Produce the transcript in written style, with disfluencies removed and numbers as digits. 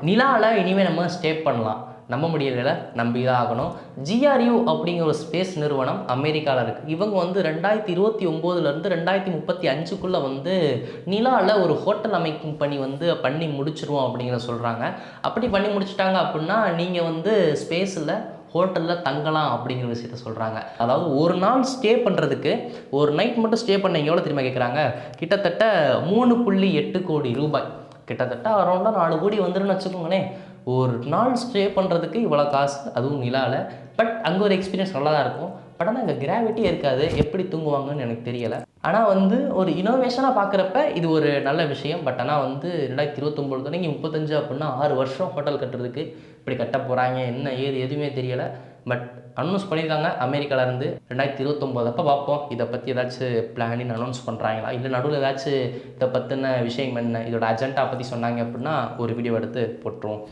நிலால இனிமேல் நம்ம ஸ்டே பண்ணலாம். நம்ப முடியல, நம்பி தான் ஆகணும். GRU அப்படிங்கிற ஒரு ஸ்பேஸ் நிறுவனம் அமெரிக்காவில் இருக்குது. இவங்க வந்து 2029லேருந்து 2035க்குள்ளே வந்து நிலாவில் ஒரு ஹோட்டல் அமைக்கும் பணி வந்து பண்ணி முடிச்சிருவோம் அப்படிங்கிறத சொல்கிறாங்க. அப்படி பண்ணி முடிச்சிட்டாங்க அப்படின்னா நீங்கள் வந்து ஸ்பேஸில் ஹோட்டலில் தங்கலாம் அப்படிங்கிற விஷயத்த சொல்கிறாங்க. அதாவது ஒரு நாள் ஸ்டே பண்ணுறதுக்கு, ஒரு நைட் மட்டும் ஸ்டே பண்ண எவ்வளோ தெரியுமா கேட்குறாங்க? கிட்டத்தட்ட 3.8 கோடி ரூபாய். கிட்டத்தட்ட அரௌண்டாக 4 கோடி வந்துருன்னு வச்சுக்கோங்களேன். ஒரு நாள் ஸ்டே பண்ணுறதுக்கு இவ்வளோ காசு, அதுவும் நிலாவில். பட் அங்கே ஒரு எக்ஸ்பீரியன்ஸ் நல்லா தான் இருக்கும். பட் ஆனால் அங்கே கிராவிட்டியே இருக்காது. எப்படி தூங்குவாங்கன்னு எனக்கு தெரியலை. ஆனால் வந்து ஒரு இனோவேஷனாக பார்க்குறப்ப இது ஒரு நல்ல விஷயம். பட் ஆனால் வந்து 2029 தொடங்கி 35 அப்படின்னா 6 வருஷம் ஹோட்டல் கட்டுறதுக்கு இப்படி கட்ட போகிறாங்க. என்ன ஏது எதுவுமே தெரியலை. பட் அனௌன்ஸ் பண்ணியிருக்காங்க அமெரிக்காவிலேருந்து 2029 அப்போ பார்ப்போம். இதை பற்றி ஏதாச்சும் பிளானிங் அனௌன்ஸ் பண்ணுறாங்களா, இல்லை நடுவில் ஏதாச்சும் இதை பற்றின விஷயம் என்ன, இதோட அஜெண்டா பற்றி சொன்னாங்க அப்படின்னா ஒரு வீடியோ எடுத்து போட்டுருவோம்.